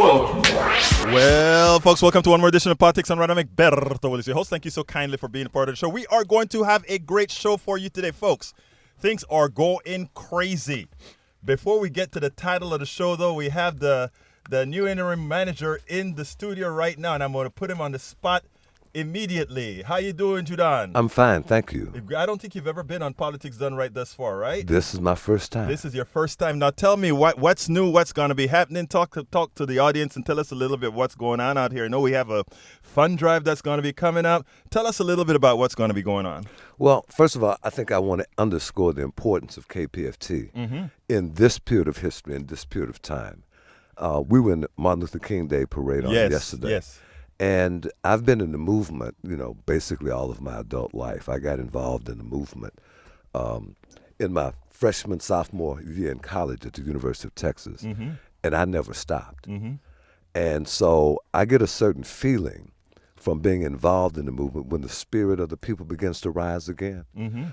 Shameful. Well, folks, welcome to one more edition of Politics on Radamic. Berto Willis, your host. Thank you so kindly for being a part of the show. We are going to have a great show for you today, folks. Things are going crazy. Before we get to the title of the show, though, we have the new interim manager in the studio right now, and I'm going to put him on the spot immediately. How you doing, Judan? I'm fine, thank you. I don't think you've ever been on Politics Done Right thus far, right? This is my first time. This is your first time. Now tell me what's new, what's going to be happening. Talk to the audience and tell us a little bit what's going on out here. I know we have a fund drive that's going to be coming up. Tell us a little bit about what's going to be going on. Well, first of all, I think I want to underscore the importance of KPFT in this period of history, in this period of time. We were in the Martin Luther King Day parade on yesterday. Yes. And I've been in the movement, basically all of my adult life. I got involved in the movement in my freshman, sophomore year in college at the University of Texas, and I never stopped. And so I get a certain feeling from being involved in the movement when the spirit of the people begins to rise again,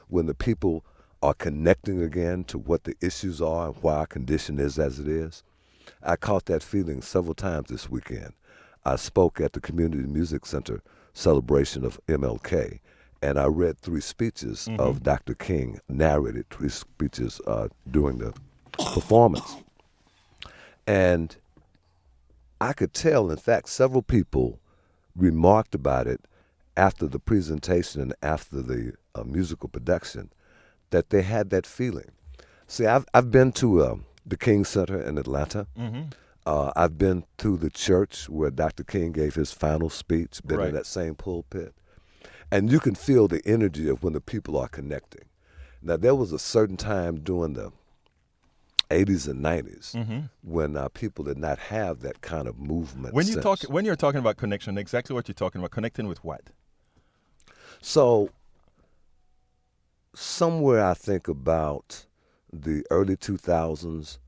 when the people are connecting again to what the issues are and why our condition is as it is. I caught that feeling several times this weekend. I spoke at the Community Music Center celebration of MLK, and I read 3 speeches of Dr. King, narrated 3 speeches during the performance. And I could tell, in fact, several people remarked about it after the presentation and after the musical production, that they had that feeling. See, I've been to the King Center in Atlanta. I've been to the church where Dr. King gave his final speech, been in that same pulpit. And you can feel the energy of when the people are connecting. Now, there was a certain time during the 80s and 90s when people did not have that kind of movement. When you're talking about connection, exactly what you're talking about, connecting with what? So, somewhere I think about the early 2000s,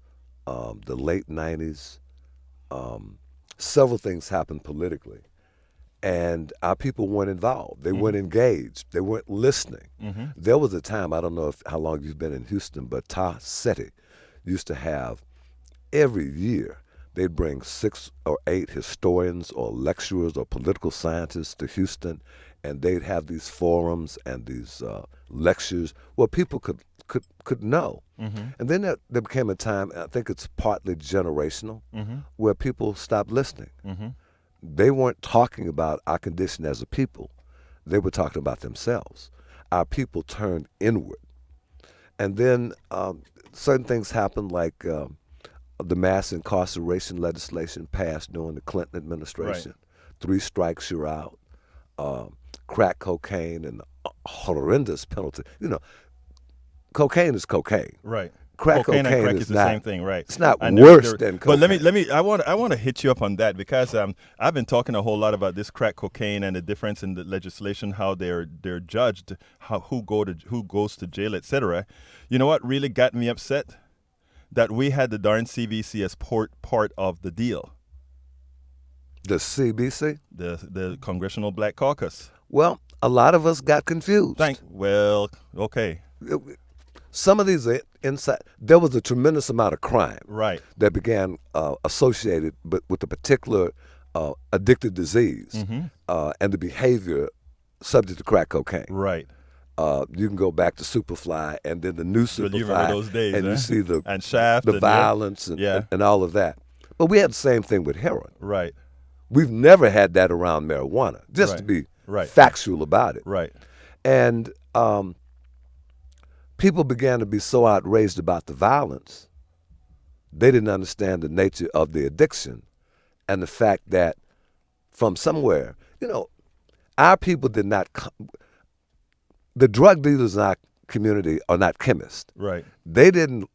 the late 90s, several things happened politically, and our people weren't involved. They weren't engaged. They weren't listening. There was a time, I don't know how long you've been in Houston, but Ta Seti used to have, every year, they'd bring 6 or 8 historians or lecturers or political scientists to Houston, and they'd have these forums and these lectures where people could know. And then there became a time, I think it's partly generational, where people stopped listening. They weren't talking about our condition as a people. They were talking about themselves. Our people turned inward. And then certain things happened, like the mass incarceration legislation passed during the Clinton administration. 3 strikes, you're out. Crack cocaine and horrendous penalty. Cocaine is cocaine. Right. Cocaine and crack is is the not, same thing, right? It's not worse than cocaine. But let me. I want to hit you up on that because I've been talking a whole lot about this crack cocaine and the difference in the legislation, how they're judged, who goes to jail, etc. You know what really got me upset? That we had the darn CBC as part of the deal. The CBC? The Congressional Black Caucus. Well, a lot of us got confused. Well, okay. Some of these are inside. There was a tremendous amount of crime that began associated with a particular addictive disease and the behavior subject to crack cocaine. Right. You can go back to Superfly and then the new Superfly. You remember those days, and you see the and Shaft, the violence and all of that. But we had the same thing with heroin. Right. We've never had that around marijuana, just to be factual about it. Right. And people began to be so outraged about the violence, they didn't understand the nature of the addiction and the fact that from somewhere, our people did not, the drug dealers in our community are not chemists. Right. They didn't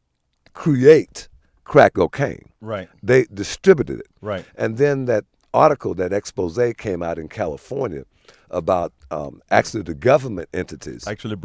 create crack cocaine. Right. They distributed it. Right. And then that article, that expose came out in California about actually the government entities actually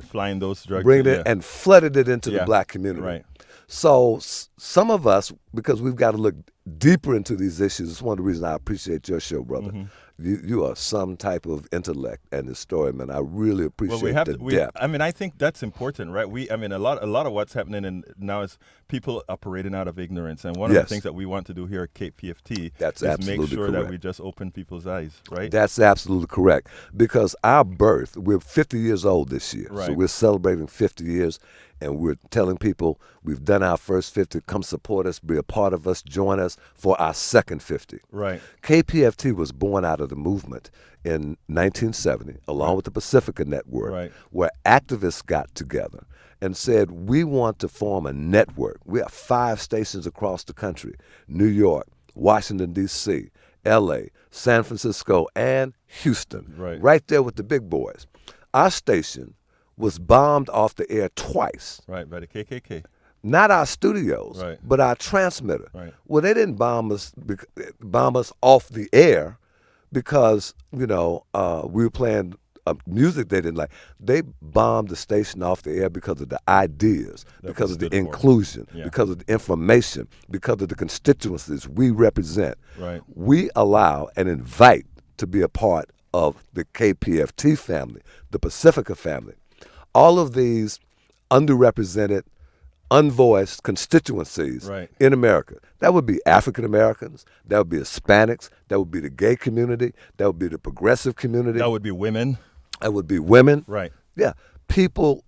flying those drugs, and flooded it into the black community. Right. So some of us, because we've got to look deeper into these issues, it's one of the reasons I appreciate your show, brother. You are some type of intellect and historian, man. I really appreciate the depth. I mean, I think that's important, right? I mean, a lot of what's happening now is people operating out of ignorance, and one of the things that we want to do here at KPFT is make sure that we just open people's eyes, right? That's absolutely correct, because our birth, we're 50 years old this year, right. So we're celebrating 50 years, and we're telling people we've done our first 50, come support us, be a part of us, join us for our second 50. Right. KPFT was born out of the movement in 1970, along with the Pacifica Network, where activists got together and said, we want to form a network. We have 5 stations across the country: New York, Washington, D.C., L.A., San Francisco, and Houston, right there with the big boys. Our station was bombed off the air twice. Right, by the KKK. Not our studios, but our transmitter. Right. Well, they didn't bomb us off the air because, we were playing music they didn't like. They bombed the station off the air because of the ideas, because of the inclusion, because of the information, because of the constituencies we represent. Right. We allow and invite to be a part of the KPFT family, the Pacifica family. All of these underrepresented, unvoiced constituencies in America. That would be African Americans, that would be Hispanics, that would be the gay community, that would be the progressive community. That would be women. That would be women. Right. Yeah. People,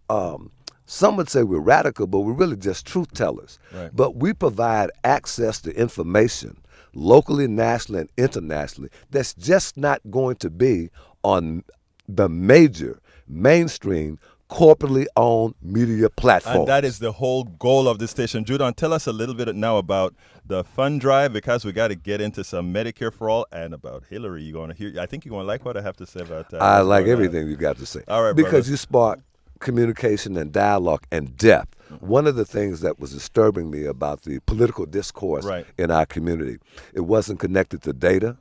some would say we're radical, but we're really just truth tellers. Right. But we provide access to information locally, nationally, and internationally that's just not going to be on the major, mainstream, corporately owned media platforms. And that is the whole goal of this station. Judon, tell us a little bit now about the fund drive, because we got to get into some Medicare for all and about Hillary. You're going to hear. I think you're going to like what I have to say about that. I like everything you got to say. All right, because brother. You spark communication and dialogue and depth. One of the things that was disturbing me about the political discourse in our community, it wasn't connected to data,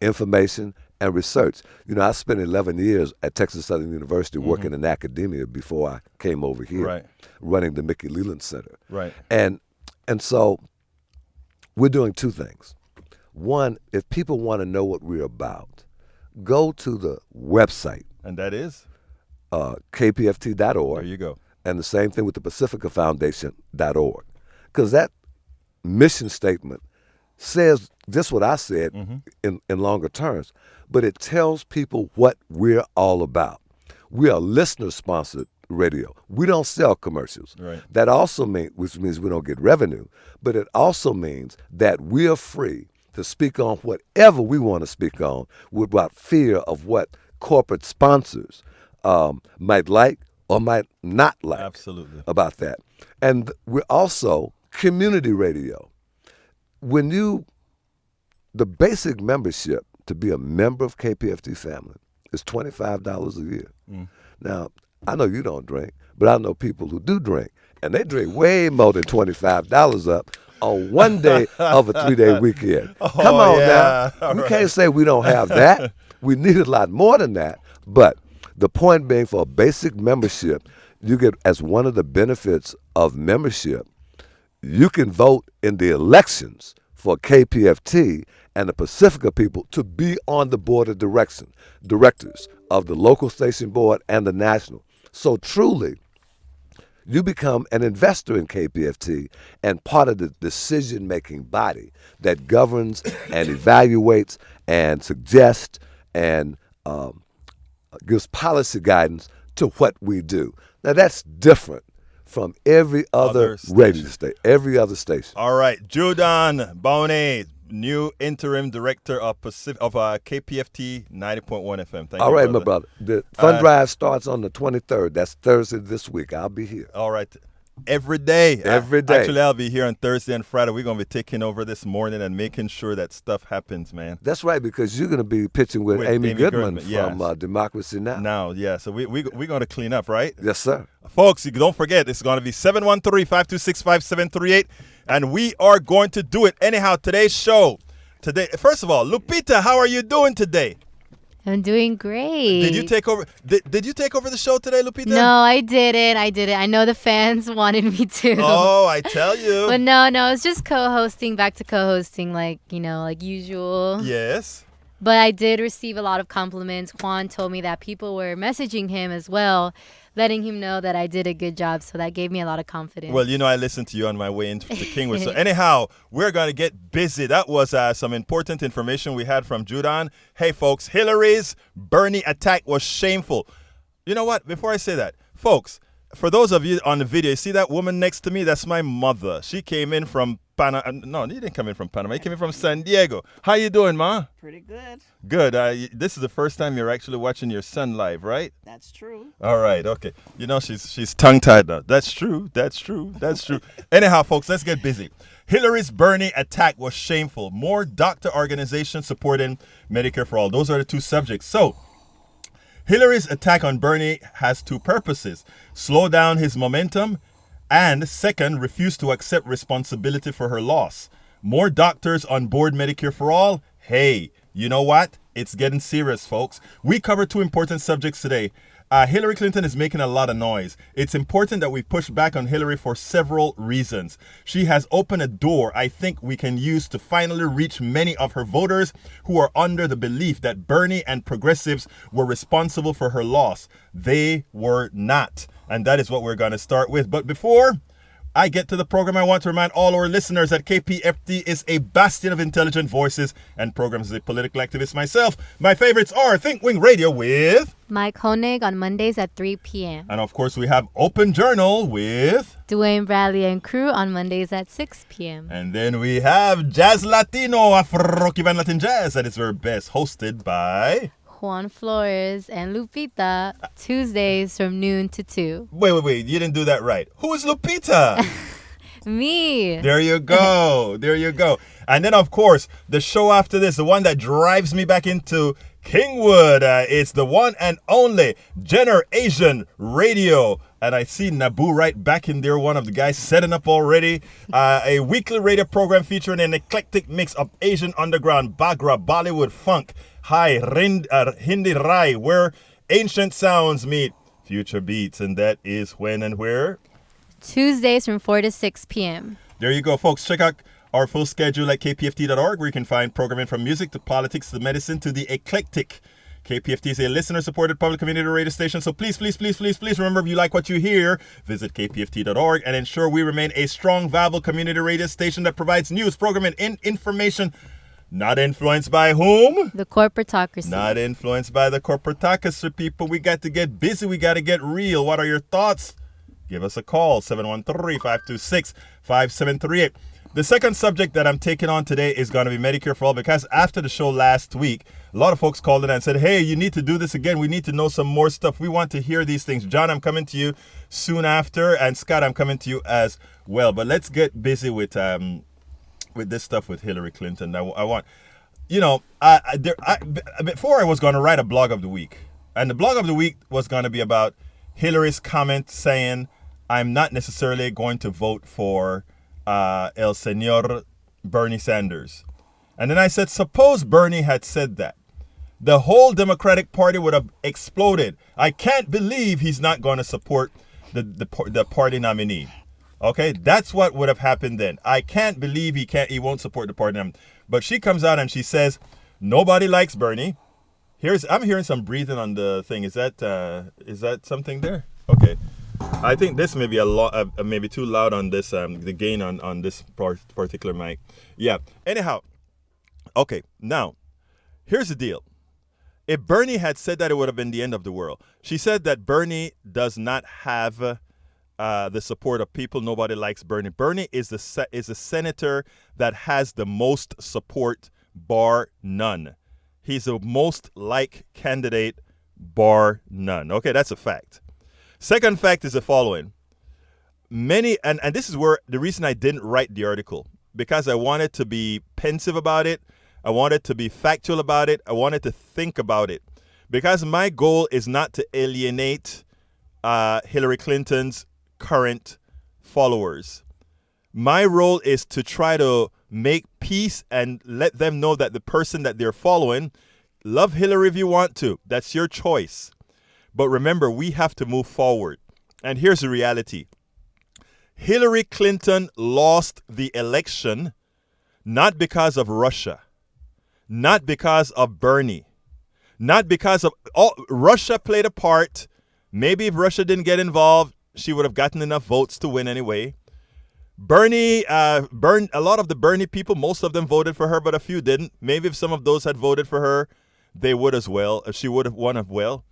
information, and research. I spent 11 years at Texas Southern University working in academia before I came over here, running the Mickey Leland Center. Right. And so we're doing 2 things. One, if people want to know what we're about, go to the website. And that is? KPFT.org. There you go. And the same thing with the Pacifica Foundation.org. Because that mission statement says just what I said in longer terms, but it tells people what we're all about. We are listener-sponsored radio. We don't sell commercials. Right. That also means, which means we don't get revenue, but it also means that we are free to speak on whatever we want to speak on without fear of what corporate sponsors might like or might not like about that. And we're also community radio. The basic membership to be a member of KPFT family is $25 a year. Now, I know you don't drink, but I know people who do drink, and they drink way more than $25 up on one day of a 3-day weekend. Come on now. We can't say we don't have that. We need a lot more than that. But the point being, for a basic membership, you get, as one of the benefits of membership, you can vote in the elections for KPFT and the Pacifica people to be on the board of directors of the local station board and the national. So truly, you become an investor in KPFT and part of the decision-making body that governs and evaluates and suggests and gives policy guidance to what we do. Now, that's different from every other radio station, every other station. All right, Judon Boney, new interim director of KPFT 90.1 FM. Thank you, all right, brother. my brother. The fund drive starts on the 23rd. That's Thursday this week. I'll be here. All right. Every day. Every day. Actually, I'll be here on Thursday and Friday. We're going to be taking over this morning and making sure that stuff happens, man. That's right, because you're going to be pitching with Amy Goodman from Democracy Now! Now, yeah. So we're going to clean up, right? Yes, sir. Folks, don't forget, it's going to be 713-526-5738, and we are going to do it. Anyhow, today's show. First of all, Lupita, how are you doing today? I'm doing great. Did you take over? Did you take over the show today, Lupita? No, I didn't. I know the fans wanted me to. Oh, I tell you. But no, it's just back to co-hosting like usual. Yes. But I did receive a lot of compliments. Juan told me that people were messaging him as well, letting him know that I did a good job. So that gave me a lot of confidence. Well, I listened to you on my way into Kingwood. So anyhow, we're going to get busy. That was some important information we had from Judon. Hey, folks, Hillary's Bernie attack was shameful. You know what? Before I say that, folks, for those of you on the video, you see that woman next to me? That's my mother. She came in from Panama. No, you didn't come in from Panama. You came in from San Diego. How you doing, Ma? Pretty good. Good. This is the first time you're actually watching your son live, right? That's true. All right. Okay. She's tongue-tied now. That's true. That's true. That's true. Anyhow, folks, let's get busy. Hillary's Bernie attack was shameful. More doctor organizations supporting Medicare for all. Those are the two subjects. So, Hillary's attack on Bernie has two purposes: slow down his momentum, and second, refuse to accept responsibility for her loss. More doctors on board Medicare for all? Hey, you know what? It's getting serious, folks. We cover two important subjects today. Hillary Clinton is making a lot of noise. It's important that we push back on Hillary for several reasons. She has opened a door I think we can use to finally reach many of her voters who are under the belief that Bernie and progressives were responsible for her loss. They were not. And that is what we're going to start with. But before I get to the program, I want to remind all our listeners that KPFT is a bastion of intelligent voices and programs. As a political activist myself, my favorites are Think Wing Radio with Mike Honig on Mondays at 3 p.m. And of course, we have Open Journal with Dwayne Bradley and crew on Mondays at 6 p.m. And then we have Jazz Latino, Afro-Cuban Latin Jazz at its very best, hosted by Juan Flores and Lupita, Tuesdays from noon to 2. Wait. You didn't do that right. Who is Lupita? Me. There you go. There you go. And then, of course, the show after this, the one that drives me back into Kingwood, it's the one and only Jenner Asian Radio. And I see Naboo right back in there, one of the guys setting up already. A weekly radio program featuring an eclectic mix of Asian underground, Bagra, Bollywood, funk, Hindi Rai, where ancient sounds meet future beats. And that is when and where? Tuesdays from 4 to 6 p.m. There you go, folks. Check out our full schedule at kpft.org, where you can find programming from music to politics to medicine to the eclectic. KPFT is a listener-supported public community radio station, so please remember, if you like what you hear, visit kpft.org and ensure we remain a strong, viable community radio station that provides news, programming, and information not influenced by whom? The corporatocracy. Not influenced by the corporatocracy, people. We got to get busy. We got to get real. What are your thoughts? Give us a call, 713-526-5738. The second subject that I'm taking on today is going to be Medicare for all, because after the show last week, a lot of folks called in and said, hey, you need to do this again. We need to know some more stuff. We want to hear these things. John, I'm coming to you soon after. And Scott, I'm coming to you as well. But let's get busy with this stuff with Hillary Clinton. Before I was going to write a blog of the week. And the blog of the week was going to be about Hillary's comment saying, I'm not necessarily going to vote for El Señor Bernie Sanders. And then I said, suppose Bernie had said that. The whole Democratic Party would have exploded. I can't believe he's not going to support the party nominee. Okay, that's what would have happened then. I can't believe he won't support the party nominee. But she comes out and she says, nobody likes Bernie. I'm hearing some breathing on the thing. Is that something there? Okay. I think this may be maybe too loud on this, the gain on this particular mic. Yeah. Anyhow, okay. Now, here's the deal. If Bernie had said that, it would have been the end of the world. She said that Bernie does not have the support of people. Nobody likes Bernie. Bernie is a senator that has the most support, bar none. He's the most liked candidate, bar none. Okay, that's a fact. Second fact is the following. Many, and this is where the reason I didn't write the article, because I wanted to be pensive about it. I wanted to be factual about it. I wanted to think about it, because my goal is not to alienate Hillary Clinton's current followers. My role is to try to make peace and let them know that the person that they're following, love Hillary if you want to. That's your choice. But remember, we have to move forward. And here's the reality. Hillary Clinton lost the election not because of Russia, not because of Bernie, not because of all. Russia played a part. Maybe if Russia didn't get involved, she would have gotten enough votes to win anyway. Bernie, a lot of the Bernie people, most of them voted for her, but a few didn't. Maybe if some of those had voted for her, they would as well. She would have won as well.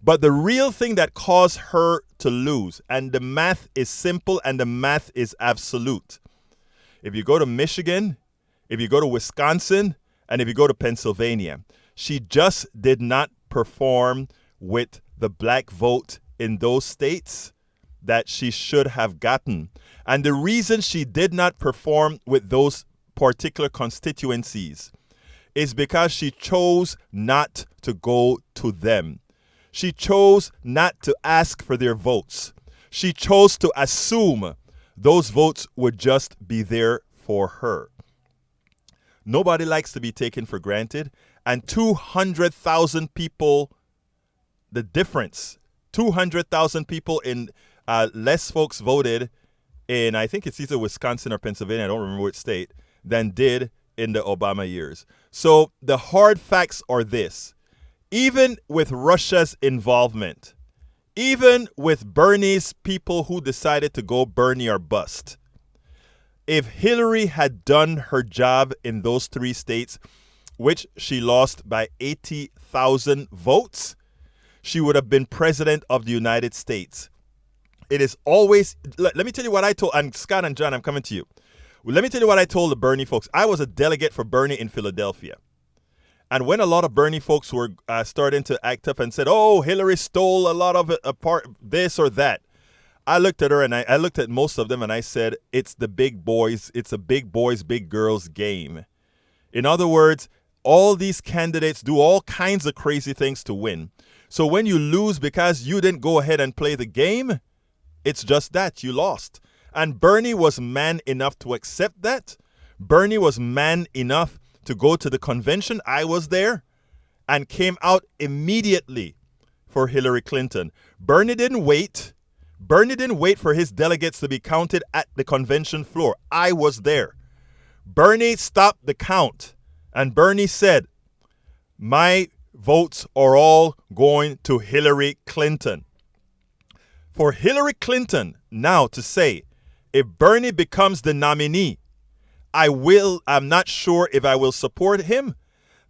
But the real thing that caused her to lose, and the math is simple and the math is absolute. If you go to Michigan, if you go to Wisconsin, and if you go to Pennsylvania, she just did not perform with the black vote in those states that she should have gotten. And the reason she did not perform with those particular constituencies is because she chose not to go to them. She chose not to ask for their votes. She chose to assume those votes would just be there for her. Nobody likes to be taken for granted. And 200,000 people, the difference, 200,000 people in less folks voted in, I think it's either Wisconsin or Pennsylvania, I don't remember which state, than did in the Obama years. So the hard facts are this. Even with Russia's involvement, even with Bernie's people who decided to go Bernie or bust, if Hillary had done her job in those three states, which she lost by 80,000 votes, she would have been president of the United States. It is always, let me tell you what I told, and Scott and John, I'm coming to you. Let me tell you what I told the Bernie folks. I was a delegate for Bernie in Philadelphia. And when a lot of Bernie folks were starting to act up and said, oh, Hillary stole a lot of it, apart, this or that, I looked at her and I looked at most of them and I said, it's the big boys, it's a big boys, big girls game. In other words, all these candidates do all kinds of crazy things to win. So when you lose because you didn't go ahead and play the game, it's just that you lost. And Bernie was man enough to accept that. Bernie was man enough to go to the convention. I was there and came out immediately for Hillary Clinton. Bernie didn't wait. Bernie didn't wait for his delegates to be counted at the convention floor. I was there. Bernie stopped the count and Bernie said, my votes are all going to Hillary Clinton. For Hillary Clinton now to say, if Bernie becomes the nominee, I'm not sure if I will support him.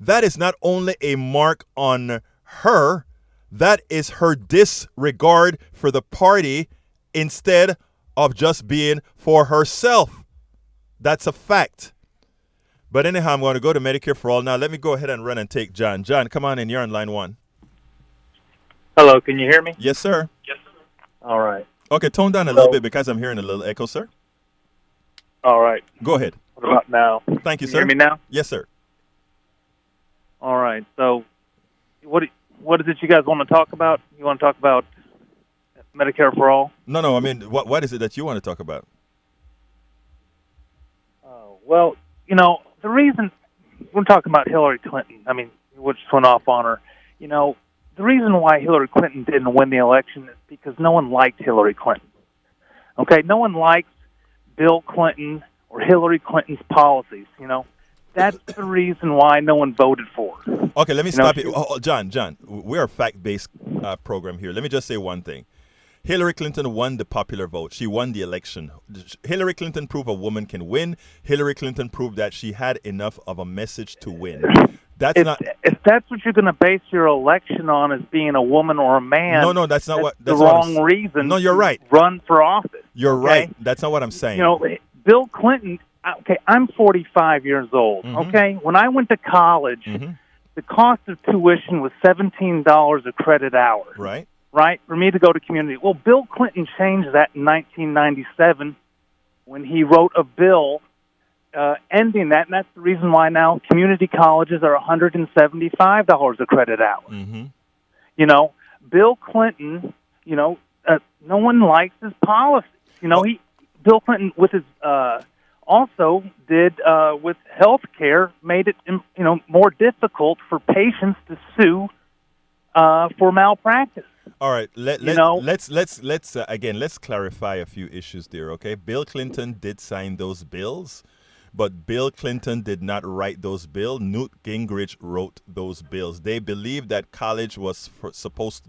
That is not only a mark on her, that is her disregard for the party instead of just being for herself. That's a fact. But anyhow, I'm going to go to Medicare for All now. Let me go ahead and run and take John. John, come on in. You're on line one. Hello, can you hear me? Yes, sir. Yes, sir. All right. Okay, tone down a little bit because I'm hearing a little echo, sir. All right. Go ahead. What about now? Thank you, Can sir. you hear me now? Yes, sir. All right. So what is it you guys want to talk about? You want to talk about Medicare for All? No. I mean, what is it that you want to talk about? Well, the reason we're talking about Hillary Clinton, I mean, we just went off on her. The reason why Hillary Clinton didn't win the election is because no one liked Hillary Clinton. Okay? No one likes Bill Clinton or Hillary Clinton's policies, That's the reason why no one voted for her. Okay, let me stop you. John, we're a fact-based program here. Let me just say one thing. Hillary Clinton won the popular vote. She won the election. Hillary Clinton proved a woman can win. Hillary Clinton proved that she had enough of a message to win. If that's what you're going to base your election on, as being a woman or a man, no, that's not what. That's the wrong reason. No, you're right. Run for office. You're right. That's not what I'm saying. Bill Clinton. Okay, I'm 45 years old. Mm-hmm. Okay, when I went to college, the cost of tuition was $17 a credit hour. Right. Right, for me to go to community. Well, Bill Clinton changed that in 1997 when he wrote a bill ending that, and that's the reason why now community colleges are $175 a credit hour. Mm-hmm. Bill Clinton, no one likes his policies. Bill Clinton with his also did with health care made it more difficult for patients to sue for malpractice. All right, let's clarify a few issues there, okay? Bill Clinton did sign those bills, But Bill Clinton did not write those bills. Newt Gingrich wrote those bills. They believe that college was supposed,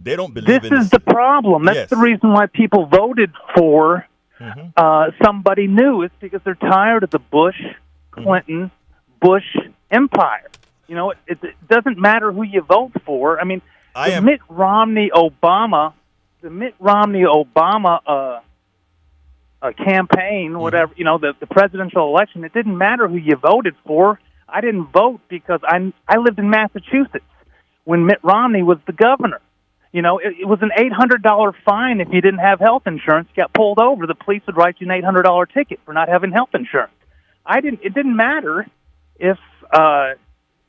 they don't believe This in is the problem. That's Yes. the reason why people voted for somebody new. It's because they're tired of the Bush, Clinton, Bush empire. It doesn't matter who you vote for. I mean, Mitt Romney Obama campaign, whatever, the presidential election, it didn't matter who you voted for. I didn't vote because I lived in Massachusetts when Mitt Romney was the governor. It was an $800 fine if you didn't have health insurance. You got pulled over, the police would write you an $800 ticket for not having health insurance. It didn't matter if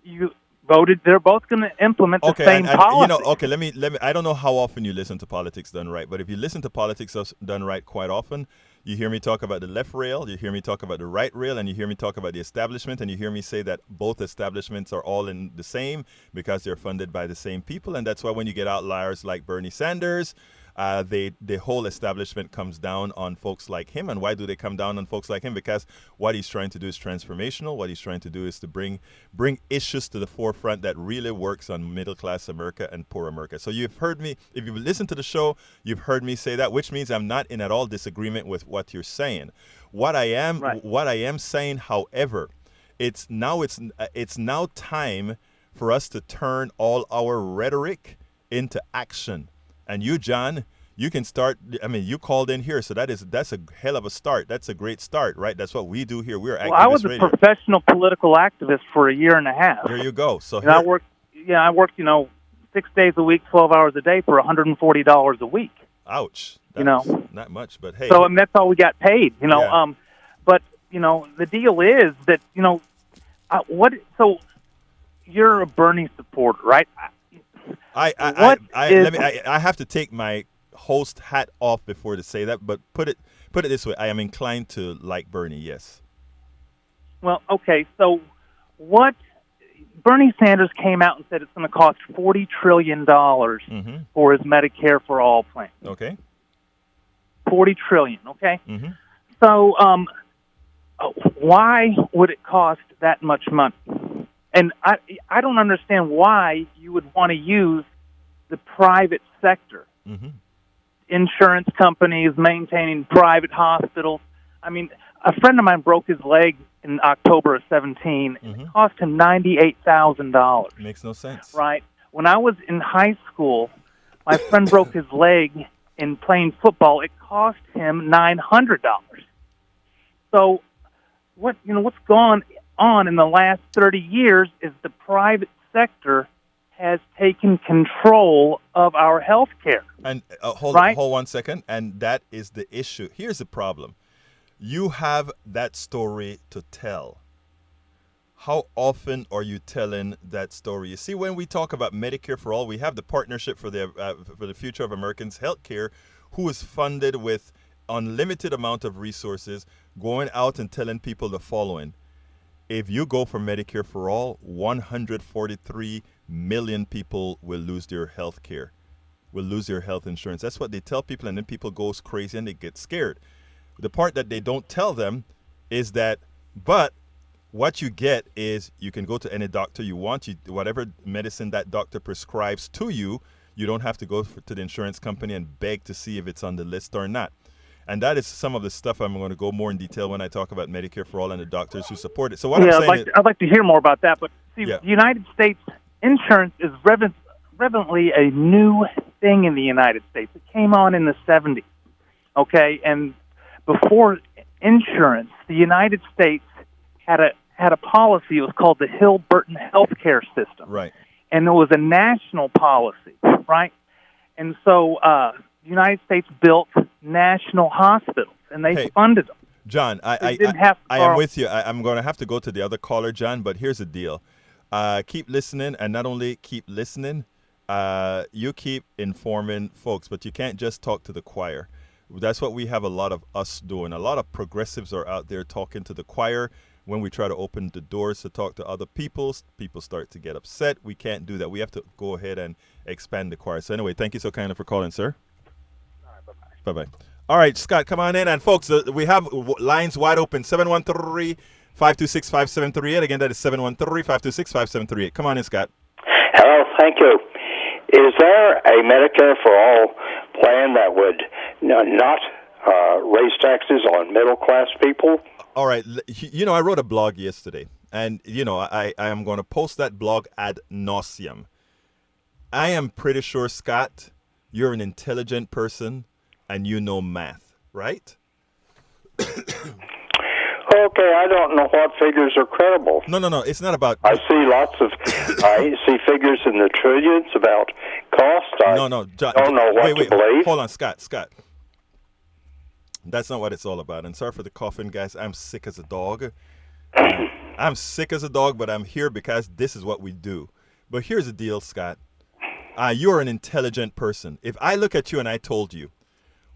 you voted. They're both going to implement the same policy. Let me. I don't know how often you listen to Politics Done Right, but if you listen to Politics Done Right quite often, you hear me talk about the left rail, you hear me talk about the right rail, and you hear me talk about the establishment, and you hear me say that both establishments are all in the same because they're funded by the same people, and that's why when you get outliers like Bernie Sanders, the whole establishment comes down on folks like him. And why do they come down on folks like him? Because what he's trying to do is transformational. What he's trying to do is to bring issues to the forefront that really works on middle-class America and poor America. So you've heard me, if you've listened to the show, you've heard me say that, which means I'm not in at all disagreement with what you're saying. What I am saying, however, it's now time for us to turn all our rhetoric into action. And you, John, you can start. I mean, you called in here, so that's a hell of a start. That's a great start, right? That's what we do here. We're activist I was a radio. professional political activist for a year and a half. There you go. So I worked 6 days a week, 12 hours a day for $140 a week. Ouch. That's not much, but hey. So that's all we got paid. Yeah. But the deal is that So you're a Bernie supporter, right? I have to take my host hat off before to say that, but put it this way: I am inclined to like Bernie. Yes. Well, okay. So, what Bernie Sanders came out and said it's going to cost $40 trillion for his Medicare for All plan. Okay. $40 trillion. Okay. Mm-hmm. So, why would it cost that much money? And I don't understand why you would want to use the private sector, insurance companies, maintaining private hospitals. I mean, a friend of mine broke his leg in October of 2017, and it cost him $98,000. Makes no sense. Right. When I was in high school, my friend broke his leg in playing football. It cost him $900. So, what's gone on in the last 30 years is the private sector has taken control of our health care. And hold 1 second. And that is the issue. Here's the problem. You have that story to tell. How often are you telling that story? You see, when we talk about Medicare for All, we have the Partnership for the Future of Americans Healthcare, who is funded with unlimited amount of resources, going out and telling people the following. If you go for Medicare for All, 143 million people will lose their health care, will lose their health insurance. That's what they tell people, and then people go crazy and they get scared. The part that they don't tell them is that, but what you get is you can go to any doctor you want. Whatever medicine that doctor prescribes to you, you don't have to go to the insurance company and beg to see if it's on the list or not. And that is some of the stuff I'm going to go more in detail when I talk about Medicare for All and the doctors who support it. So what I'm saying I'd like to hear more about that. But see, the United States insurance is relevantly a new thing in the United States. It came on in the 70s, okay? And before insurance, the United States had a policy. It was called the Hill-Burton Healthcare System. Right. And it was a national policy, right? And so the United States built national hospitals, and they funded them. John, I am with you. I'm going to have to go to the other caller, John, but here's the deal. Keep listening, and not only keep listening, you keep informing folks, but you can't just talk to the choir. That's what we have a lot of us doing. A lot of progressives are out there talking to the choir. When we try to open the doors to talk to other people start to get upset. We can't do that. We have to go ahead and expand the choir. So anyway, thank you so kindly for calling, sir. All right, bye-bye. Bye-bye. All right, Scott, come on in. And folks, we have lines wide open. 713-526-5738. Again, that is 713-526-5738. Come on in, Scott. Hello, thank you. Is there a Medicare for All plan that would not raise taxes on middle-class people? All right. I wrote a blog yesterday. And, I am going to post that blog ad nauseum. I am pretty sure, Scott, you're an intelligent person and you know math, right? Okay, I don't know what figures are credible. No. It's not about... I see I see figures in the trillions about cost. I don't know what to believe. Hold on, Scott. That's not what it's all about. And sorry for the coughing, guys. I'm sick as a dog. I'm sick as a dog, but I'm here because this is what we do. But here's the deal, Scott. You're an intelligent person. If I look at you and I told you,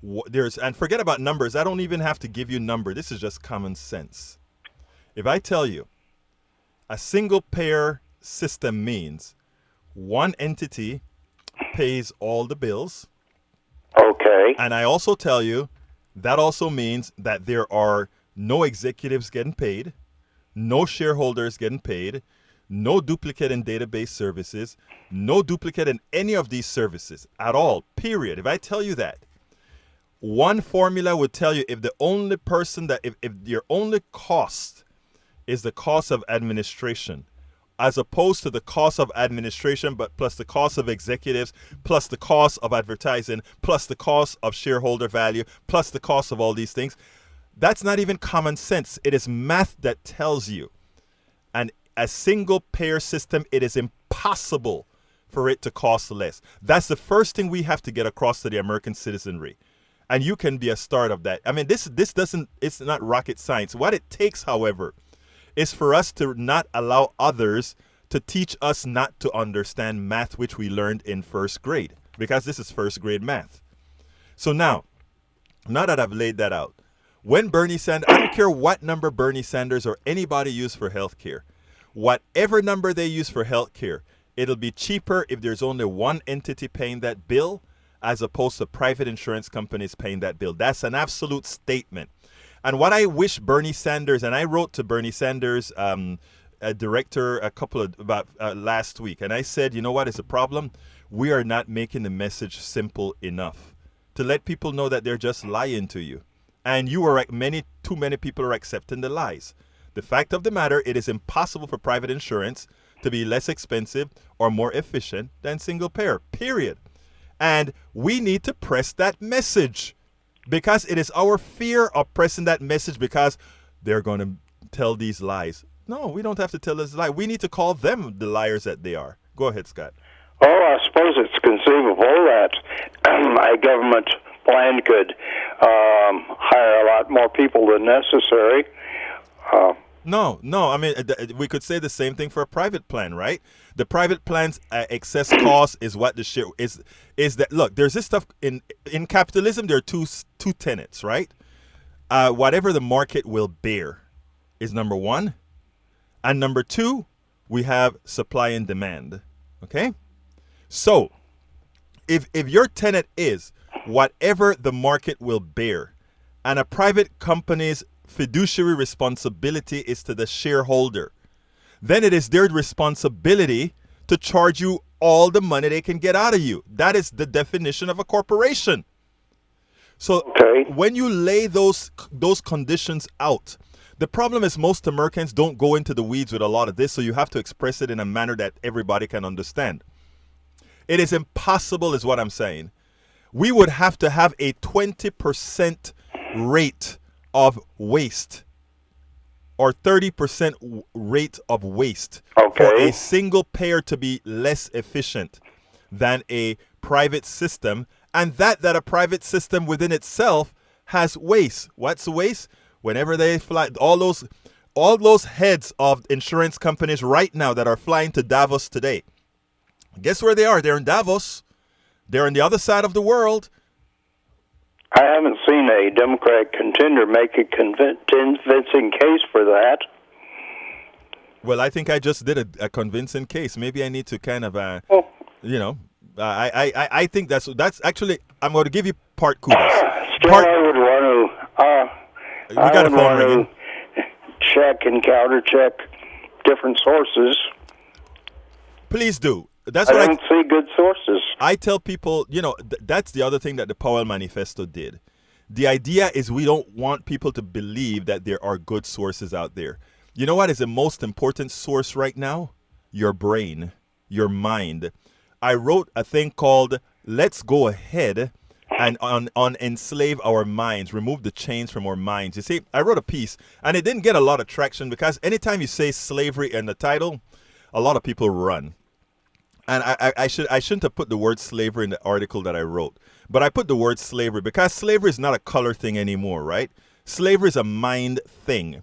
and forget about numbers. I don't even have to give you a number. This is just common sense. If I tell you a single payer system means one entity pays all the bills. Okay. And I also tell you that also means that there are no executives getting paid, no shareholders getting paid, no duplicate in database services, no duplicate in any of these services at all, period. If I tell you that, one formula would tell you if the only person that, if your only cost is the cost of administration, as opposed to the cost of administration, but plus the cost of executives, plus the cost of advertising, plus the cost of shareholder value, plus the cost of all these things, that's not even common sense. It is math that tells you. And a single payer system, it is impossible for it to cost less. That's the first thing we have to get across to the American citizenry. And you can be a start of that. I mean, it's not rocket science. What it takes, however, is for us to not allow others to teach us not to understand math, which we learned in first grade, because this is first grade math. So now that I've laid that out, when Bernie Sanders, I don't care what number Bernie Sanders or anybody use for health care, whatever number they use for health care, it'll be cheaper if there's only one entity paying that bill as opposed to private insurance companies paying that bill. That's an absolute statement. And what I wish Bernie Sanders, and I wrote to Bernie Sanders, a director, last week, and I said, you know what is the problem? We are not making the message simple enough to let people know that they're just lying to you. And too many people are accepting the lies. The fact of the matter, it is impossible for private insurance to be less expensive or more efficient than single payer, period. And we need to press that message because it is our fear of pressing that message because they're going to tell these lies. No, we don't have to tell this lie. We need to call them the liars that they are. Go ahead, Scott. Oh, I suppose it's conceivable that a government plan could hire a lot more people than necessary. No. I mean, we could say the same thing for a private plan, right? The private plan's excess cost is what the share is that, look, there's this stuff in capitalism. There are two tenets, right? Whatever the market will bear is number one. And number two, we have supply and demand. Okay? So if your tenet is whatever the market will bear, and a private company's fiduciary responsibility is to the shareholder, then it is their responsibility to charge you all the money they can get out of you. That is the definition of a corporation. So when you lay those conditions out, the problem is most Americans don't go into the weeds with a lot of this, so you have to express it in a manner that everybody can understand. It is impossible is what I'm saying. We would have to have a 20% rate of waste or 30% rate of waste for a single payer to be less efficient than a private system, and that a private system within itself has waste. What's waste? Whenever they fly, all those heads of insurance companies right now that are flying to Davos today, guess where they are? They're in Davos. They're on the other side of the world. I haven't seen a Democratic contender make a convincing case for that. Well, I think I just did a convincing case. Maybe I need to kind of, I think that's actually, I'm going to give you part kudos. Still, I would want to. We got a phone ringing. Check and counter check different sources. Please do. That's I what don't see good sources. I tell people, that's the other thing that the Powell Manifesto did. The idea is we don't want people to believe that there are good sources out there. You know what is the most important source right now? Your brain, your mind. I wrote a thing called Let's Go Ahead and on enslave our minds, remove the chains from our minds. You see, I wrote a piece and it didn't get a lot of traction because anytime you say slavery in the title, a lot of people run. And I shouldn't have put the word slavery in the article that I wrote. But I put the word slavery because slavery is not a color thing anymore, right? Slavery is a mind thing.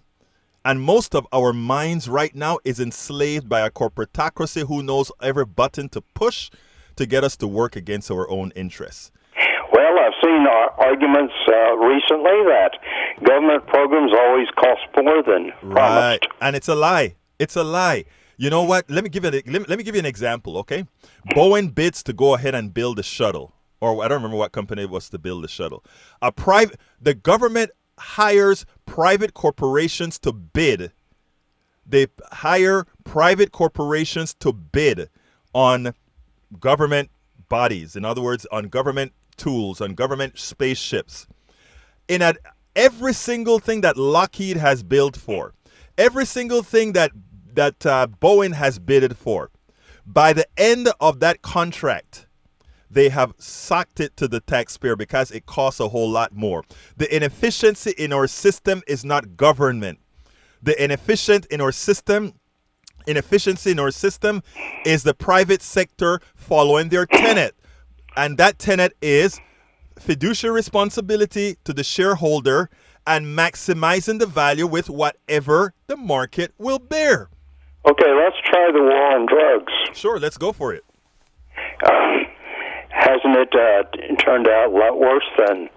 And most of our minds right now is enslaved by a corporatocracy who knows every button to push to get us to work against our own interests. Well, I've seen arguments recently that government programs always cost more than promised. Right, and it's a lie. It's a lie. You know what? Let me give you an example, okay? Boeing bids to go ahead and build a shuttle, or I don't remember what company it was to build the shuttle. The government hires private corporations to bid. They hire private corporations to bid on government bodies. In other words, on government tools, on government spaceships. Every single thing that Lockheed has billed for, every single thing that Boeing has bidded for, by the end of that contract, they have socked it to the taxpayer because it costs a whole lot more. The inefficiency in our system is not government. The inefficiency in our system is the private sector following their tenet. And that tenet is fiduciary responsibility to the shareholder and maximizing the value with whatever the market will bear. Okay, let's try the war on drugs. Sure, let's go for it. Hasn't it turned out a lot worse than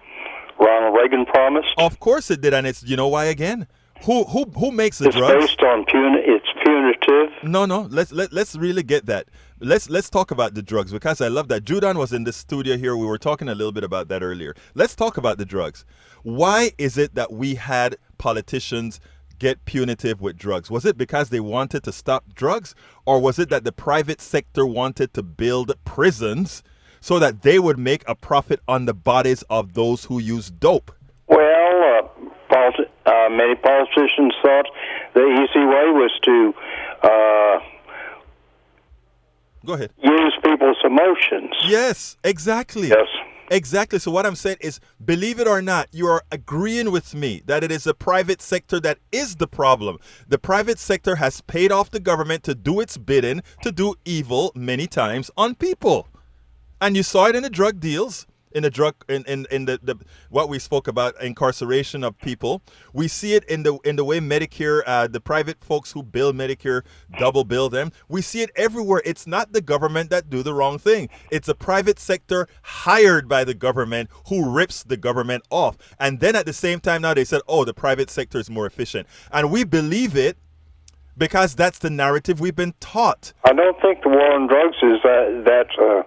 Ronald Reagan promised? Of course it did, and it's, you know why again? Who makes the drugs? It's based on it's punitive. No. Let's really get that. Let's talk about the drugs because I love that. Judon was in the studio here. We were talking a little bit about that earlier. Let's talk about the drugs. Why is it that we had politicians get punitive with drugs? Was it because they wanted to stop drugs, or was it that the private sector wanted to build prisons so that they would make a profit on the bodies of those who use dope? Well, many politicians thought the easy way was to go ahead. Use people's emotions. Yes, exactly. Yes. Exactly. So what I'm saying is, believe it or not, you are agreeing with me that it is the private sector that is the problem. The private sector has paid off the government to do its bidding, to do evil many times on people. And you saw it in the drug deals, in the what we spoke about, incarceration of people. We see it in the way Medicare, the private folks who bill Medicare double bill them. We see it everywhere. It's not the government that do the wrong thing. It's a private sector hired by the government who rips the government off. And then at the same time now they said, oh, the private sector is more efficient. And we believe it because that's the narrative we've been taught. I don't think the war on drugs is that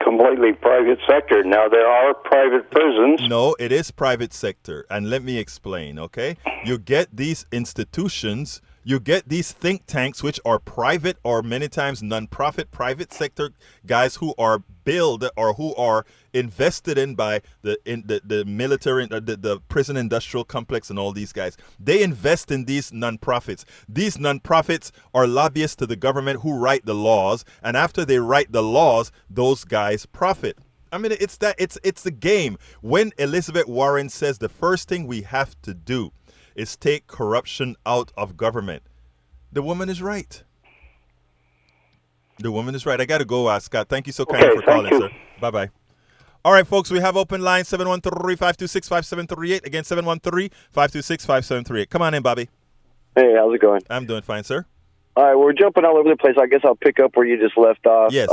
completely private sector. Now, there are private prisons. No, it is private sector. And let me explain, okay? You get these institutions, you get these think tanks, which are private or many times non-profit private sector guys who are billed or who are invested in by the military, the prison industrial complex and all these guys. They invest in these non-profits. These non-profits are lobbyists to the government who write the laws. And after they write the laws, those guys profit. I mean, it's the game. When Elizabeth Warren says the first thing we have to do is take corruption out of government, the woman is right. The woman is right. I got to go, Scott. Thank you so kindly for calling, sir. Bye-bye. All right, folks, we have open line 713-526-5738. Again, 713-526-5738. Come on in, Bobby. Hey, how's it going? I'm doing fine, sir. All right, we're jumping all over the place. I guess I'll pick up where you just left off. Yes.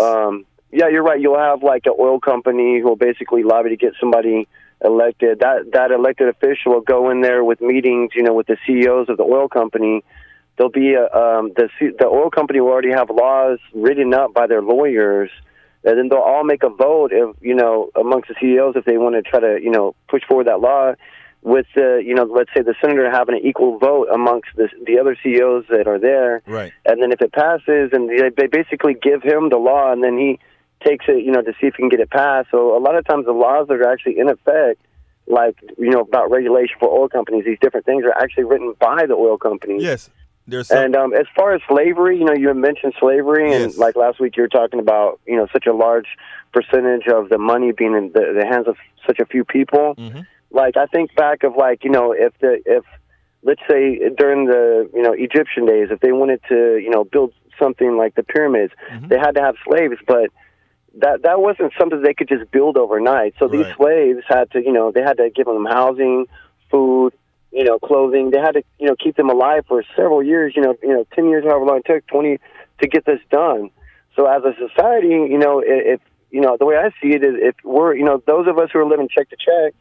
Yeah, you're right. You'll have like an oil company who will basically lobby to get somebody elected. That elected official will go in there with meetings, with the CEOs of the oil company. There'll be the oil company will already have laws written up by their lawyers and then they'll all make a vote if, amongst the CEOs, if they want to try to, push forward that law with the, let's say the senator having an equal vote amongst the other CEOs that are there. Right. And then if it passes, and they basically give him the law, and then he takes it, to see if he can get it passed. So a lot of times the laws that are actually in effect, like, about regulation for oil companies, these different things are actually written by the oil companies. Yes. And as far as slavery, you had mentioned slavery, and Yes. like last week you were talking about, such a large percentage of the money being in the hands of such a few people. Mm-hmm. Like, I think back of, like, if let's say during the, Egyptian days, if they wanted to, build something like the pyramids, Mm-hmm. they had to have slaves, but that wasn't something they could just build overnight. So these Right. slaves had to, they had to give them housing, food, clothing. They had to, keep them alive for several years, 10 years, however long it took, 20, to get this done. So as a society, if the way I see it is, if we're, those of us who are living check to check,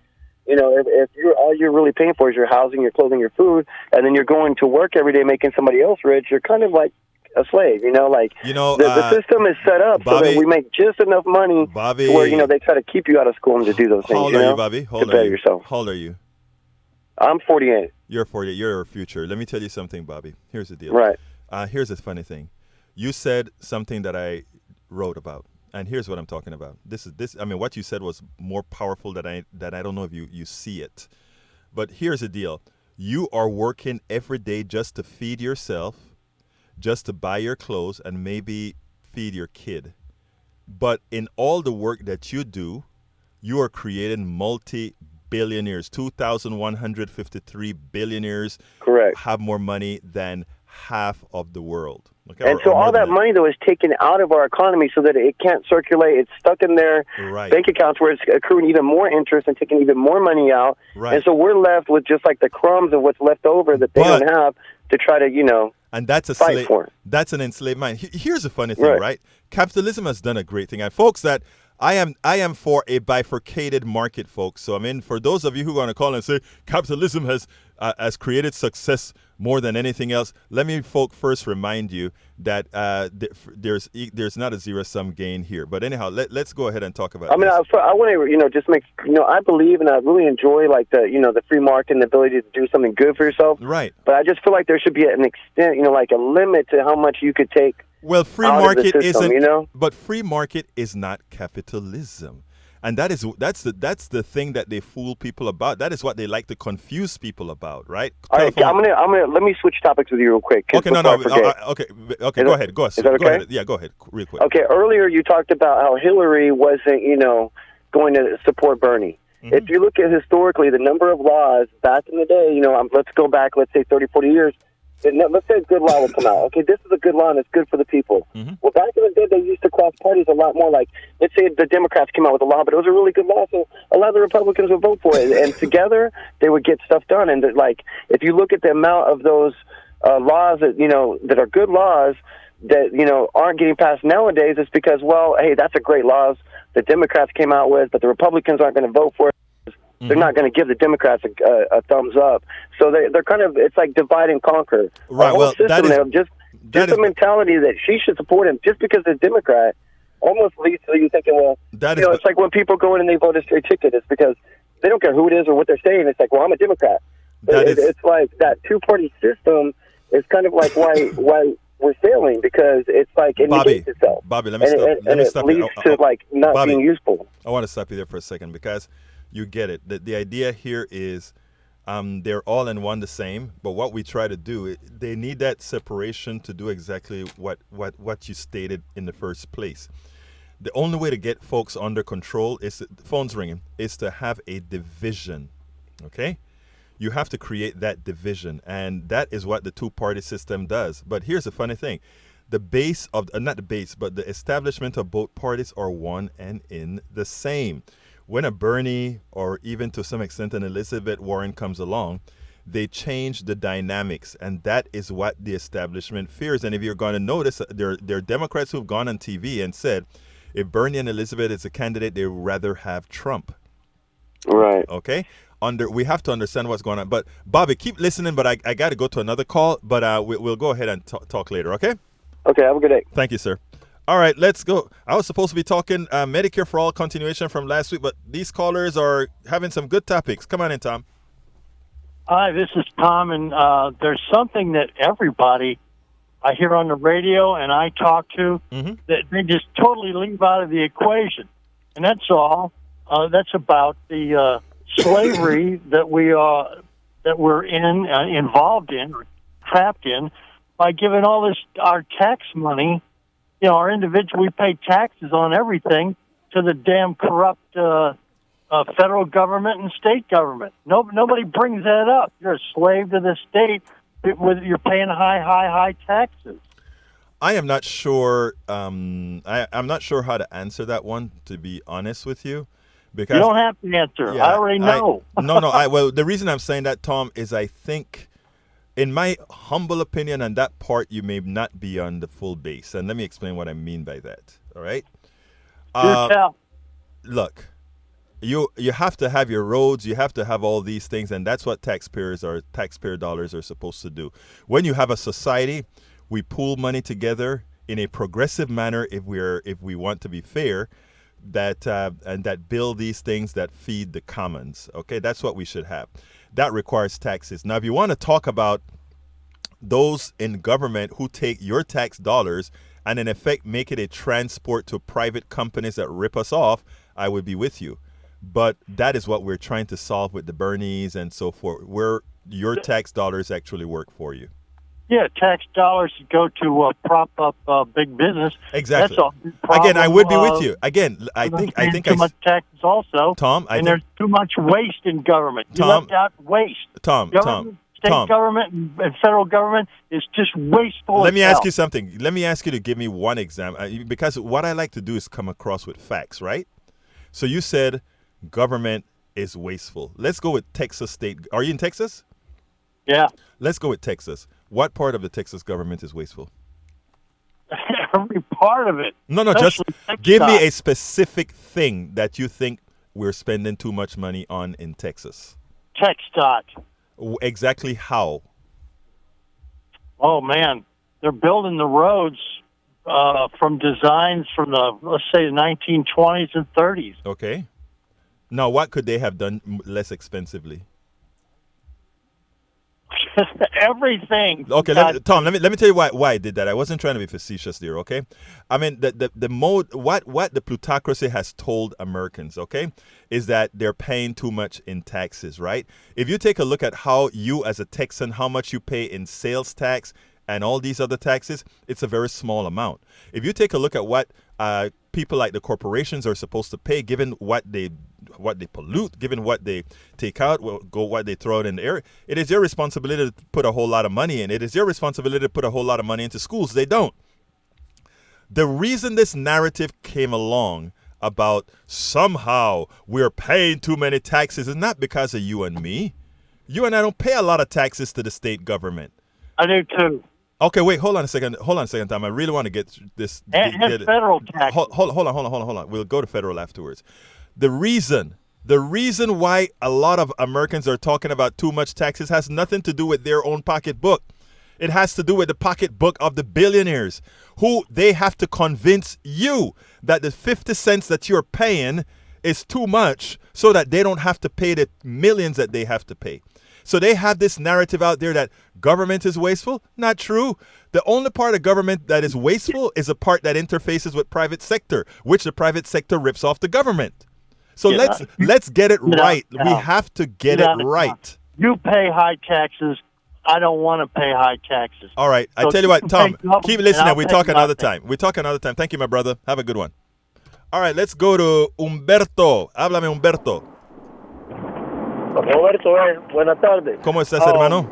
if you're all you're really paying for is your housing, your clothing, your food, and then you're going to work every day making somebody else rich, you're kind of like a slave, the system is set up so Bobby, that we make just enough money Bobby, to where, they try to keep you out of school and to do those things, how old are you, Bobby? How to old better are you? yourself. How old are you? I'm 48. You're 48. You're our future. Let me tell you something, Bobby. Here's the deal. Right. Here's the funny thing. You said something that I wrote about, and here's what I'm talking about. I mean, what you said was more powerful that I don't know if you see it. But here's the deal. You are working every day just to feed yourself, just to buy your clothes, and maybe feed your kid. But in all the work that you do, you are creating multi-billionaires. 2,153 billionaires Correct. have more money than half of the world. Okay? And so all that money, though, is taken out of our economy so that it can't circulate. It's stuck in their Right. bank accounts where it's accruing even more interest and taking even more money out. Right. And so we're left with just like the crumbs of what's left over that they don't have to try to, and that's a fight for it. That's an enslaved mind. Here's the funny thing, right? Capitalism has done a great thing. And folks, that I am for a bifurcated market, folks. So I mean, for those of you who are going to call and say capitalism has created success more than anything else, let me first remind you that there's not a zero-sum gain here. But anyhow, let's go ahead and talk about. I mean, this. I want to, just make, I believe and I really enjoy like the free market and the ability to do something good for yourself. Right. But I just feel like there should be an extent, like a limit to how much you could take. Well, free out market of the system, isn't, but free market is not capitalism, and that's the thing that they fool people about. That is what they like to confuse people about, right? All right, I'm gonna let me switch topics with you real quick. Okay, no, okay, go ahead, go ahead. Is that okay? Go ahead. Yeah, go ahead, real quick. Okay, earlier you talked about how Hillary wasn't, going to support Bernie. Mm-hmm. If you look at historically the number of laws back in the day, let's go back, let's say 30, 40 years. Let's say a good law will come out. Okay, this is a good law and it's good for the people. Mm-hmm. Well, back in the day, they used to cross parties a lot more. Like, let's say the Democrats came out with a law, but it was a really good law, so a lot of the Republicans would vote for it. And together, they would get stuff done. And, like, if you look at the amount of those laws that, that are good laws that, aren't getting passed nowadays, it's because, well, hey, that's a great law the Democrats came out with, but the Republicans aren't going to vote for it. They're not going to give the Democrats a thumbs up. So they're kind of, it's like divide and conquer. Right. Well, that is just the mentality that she should support him just because they're Democrat almost leads to you thinking, well, it's like when people go in and they vote a straight ticket, it's because they don't care who it is or what they're saying. It's like, well, I'm a Democrat. It's like that two-party system is kind of like why we're failing, because it's like it negates itself. Bobby, let me stop you. It leads to like not Bobby, being useful. I want to stop you there for a second because you get it. The idea here is they're all in one the same, but what we try to do, they need that separation to do exactly what you stated in the first place. The only way to get folks under control is, the phone's ringing, is to have a division, okay? You have to create that division, and that is what the two-party system does. But here's the funny thing. The base of, not the base, but the establishment of both parties are one and in the same. When a Bernie or even to some extent an Elizabeth Warren comes along, they change the dynamics, and that is what the establishment fears. And if you're going to notice, there are Democrats who've gone on TV and said, if Bernie and Elizabeth is a candidate, they'd rather have Trump. Right. Okay? We have to understand what's going on. But, Bobby, keep listening, but I got to go to another call, but we'll go ahead and talk later, okay? Okay, have a good day. Thank you, sir. All right, let's go. I was supposed to be talking Medicare for All continuation from last week, but these callers are having some good topics. Come on in, Tom. Hi, this is Tom, and there's something that everybody I hear on the radio and I talk to that they just totally leave out of the equation, and that's all. That's about the slavery that we're involved in, or trapped in, by giving all this our tax money. You know, our individual, we pay taxes on everything to the damn corrupt federal government and state government. Nobody brings that up. You're a slave to the state. You're paying high taxes. I am not sure. I'm not sure how to answer that one, to be honest with you. Because you don't have to answer. Yeah, I already know. Well, the reason I'm saying that, Tom, is I think, in my humble opinion, on that part, you may not be on the full base. And let me explain what I mean by that. All right? Look, you have to have your roads. You have to have all these things. And that's what taxpayer dollars are supposed to do. When you have a society, we pool money together in a progressive manner if we want to be fair, and that build these things that feed the commons. Okay, that's what we should have. That requires taxes. Now, if you want to talk about those in government who take your tax dollars and in effect make it a transport to private companies that rip us off, I would be with you. But that is what we're trying to solve with the Bernies and so forth, where your tax dollars actually work for you. Yeah, tax dollars go to prop up big business. Exactly. That's all. Again, I would be with you. Again, I think too much taxes also. Tom, there's too much waste in government. You left out waste. State government and federal government is just wasteful. Let me ask you something. Let me ask you to give me one example, because what I like to do is come across with facts, right? So you said government is wasteful. Let's go with Texas state. Are you in Texas? Yeah. Let's go with Texas. What part of the Texas government is wasteful? Every part of it. No, just give me a specific thing that you think we're spending too much money on in Texas. TxDOT. Exactly how? Oh, man. They're building the roads from designs from let's say, the 1920s and 30s. Okay. Now, what could they have done less expensively? Everything. Okay, Tom. Let me tell you why I did that. I wasn't trying to be facetious there. Okay, I mean the mode what the plutocracy has told Americans, okay, is that they're paying too much in taxes. Right? If you take a look at how you as a Texan, how much you pay in sales tax and all these other taxes, it's a very small amount. If you take a look at what people like the corporations are supposed to pay, given what they pollute, given what they take out, what they throw out in the air, it is your responsibility to put a whole lot of money in. It is your responsibility to put a whole lot of money into schools. They don't. The reason this narrative came along about somehow we're paying too many taxes is not because of you and me. You and I don't pay a lot of taxes to the state government. I do too. Okay, wait, hold on a second, Tom. I really want to get this. And federal tax. Hold on. We'll go to federal afterwards. The reason why a lot of Americans are talking about too much taxes has nothing to do with their own pocketbook. It has to do with the pocketbook of the billionaires, who they have to convince you that the 50 cents that you're paying is too much so that they don't have to pay the millions that they have to pay. So they have this narrative out there that government is wasteful. Not true. The only part of government that is wasteful is a part that interfaces with private sector, which the private sector rips off the government. So let's get it right. We have to get it right. You pay high taxes. I don't want to pay high taxes. All right. I tell you what, Tom, keep listening. We talk another time. Thank you, my brother. Have a good one. All right, let's go to Humberto. Háblame, Humberto. Roberto, buenas tardes. ¿Cómo estás, hermano?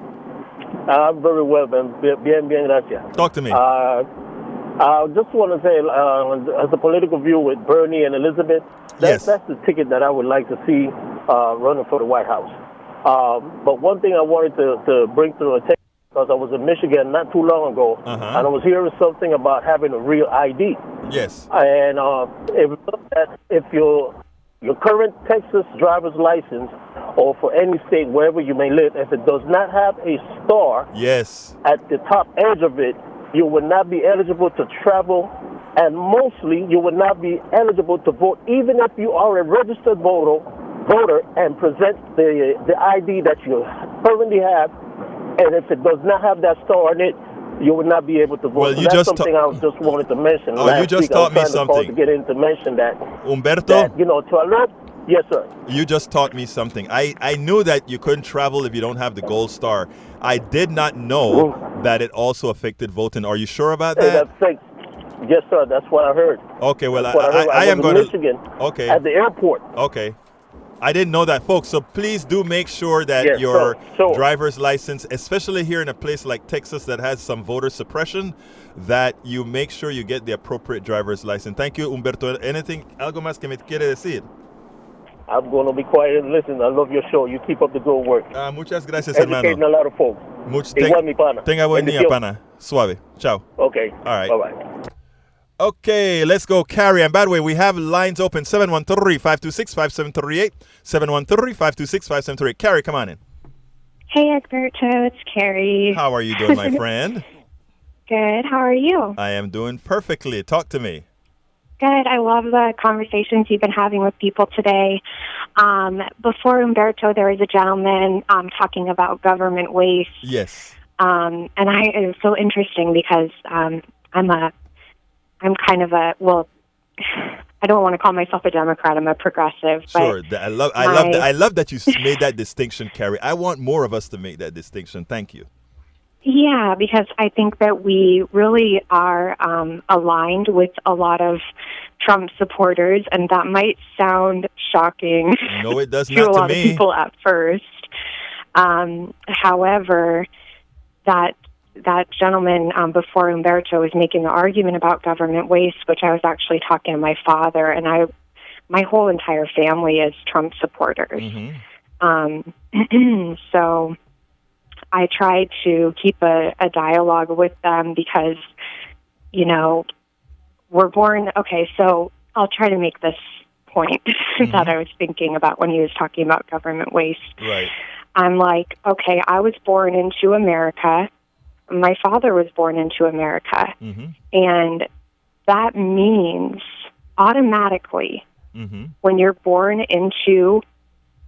I'm very well, man. Bien, gracias. Talk to me. I just want to say, as a political view with Bernie and Elizabeth, that's the ticket that I would like to see running for the White House. But one thing I wanted to bring to attention, because I was in Michigan not too long ago, and I was hearing something about having a real ID. Yes. And if your current Texas driver's license, or for any state, wherever you may live, if it does not have a star at the top edge of it, you will not be eligible to travel and mostly you would not be eligible to vote, even if you are a registered voter and present the ID that you currently have, and if it does not have that star on it, you would not be able to vote. Well, so you that's just something I just wanted to mention. Oh, Last you just week, taught me I was trying to call something. to get in to mention that. Umberto? That, to alert. Yes, sir. You just taught me something. I knew that you couldn't travel if you don't have the gold star. I did not know that it also affected voting. Are you sure about Hey, that? that's fake. Yes, sir. That's what I heard. Okay, well, I am was going in Michigan. Okay. At the airport. Okay. I didn't know that, folks. So please do make sure that Yes, your sure. driver's license, especially here in a place like Texas that has some voter suppression, that you make sure you get the appropriate driver's license. Thank you, Humberto. Anything, algo más que me quiere decir? I'm going to be quiet and listen. I love your show. You keep up the good work. Muchas gracias, Educating hermano. a lot of folks. Igual, mi pana. Tenga buen día, Bendición. pana. Suave. Ciao. Okay. All right. Bye-bye. Okay, let's go, Carrie. And by the way, we have lines open 713-526-5738. 713-526-5738. Carrie, come on in. Hey, Egberto, it's Carrie. How are you doing, my friend? Good. How are you? I am doing perfectly. Talk to me. Good. I love the conversations you've been having with people today. Before Umberto, there was a gentleman talking about government waste. Yes. And it was so interesting because I'm kind of a, well, I don't want to call myself a Democrat. I'm a progressive. Sure. But I love that you made that distinction, Carrie. I want more of us to make that distinction. Thank you. Yeah, because I think that we really are aligned with a lot of Trump supporters, and that might sound shocking No, it does to not a to lot me. of people at first. However, that gentleman before Umberto was making the argument about government waste, which I was actually talking to my father, and my whole entire family is Trump supporters. Mm-hmm. So I try to keep a dialogue with them because, we're born. Okay, so I'll try to make this point that I was thinking about when he was talking about government waste. Right. I'm like, okay, I was born into America. My father was born into America. Mm-hmm. And that means automatically when you're born into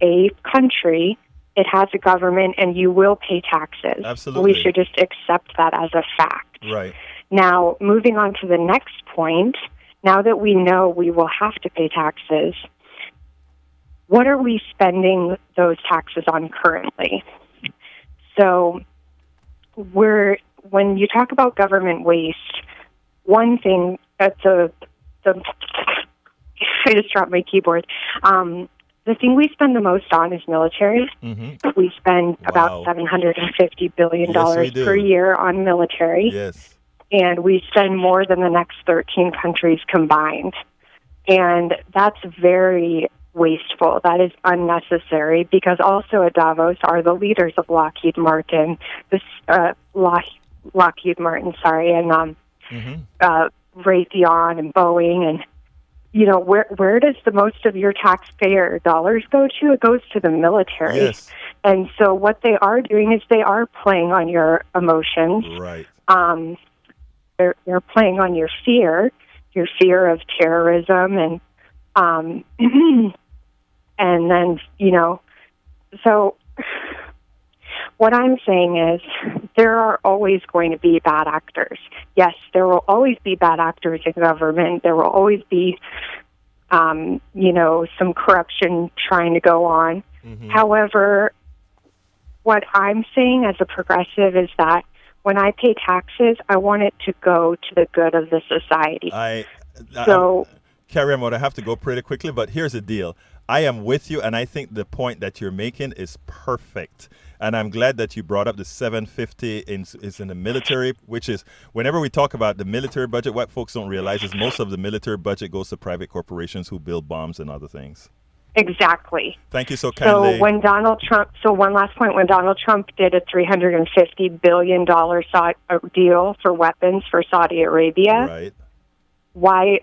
a country, it has a government and you will pay taxes. Absolutely. We should just accept that as a fact. Right. Now, moving on to the next point, now that we know we will have to pay taxes, what are we spending those taxes on currently? So when you talk about government waste, one thing I just dropped my keyboard. The thing we spend the most on is military. Mm-hmm. We spend about $750 billion per year on military. Yes. And we spend more than the next 13 countries combined. And that's very wasteful. That is unnecessary because also at Davos are the leaders of Lockheed Martin, Lockheed Martin, and Raytheon and Boeing, and where does the most of your taxpayer dollars go to? It goes to the military. Yes. And so what they are doing is they are playing on your emotions. Right. They're playing on your fear of terrorism, and and then so what I'm saying is there are always going to be bad actors. Yes, there will always be bad actors in government. There will always be, some corruption trying to go on. Mm-hmm. However, what I'm saying as a progressive is that when I pay taxes, I want it to go to the good of the society. Carrie, I'm going to have to go pretty quickly, but here's the deal. I am with you, and I think the point that you're making is perfect. And I'm glad that you brought up the 750 is in the military, which is, whenever we talk about the military budget, what folks don't realize is most of the military budget goes to private corporations who build bombs and other things. Exactly. Thank you so kindly. So one last point, when Donald Trump did a $350 billion deal for weapons for Saudi Arabia, right. Why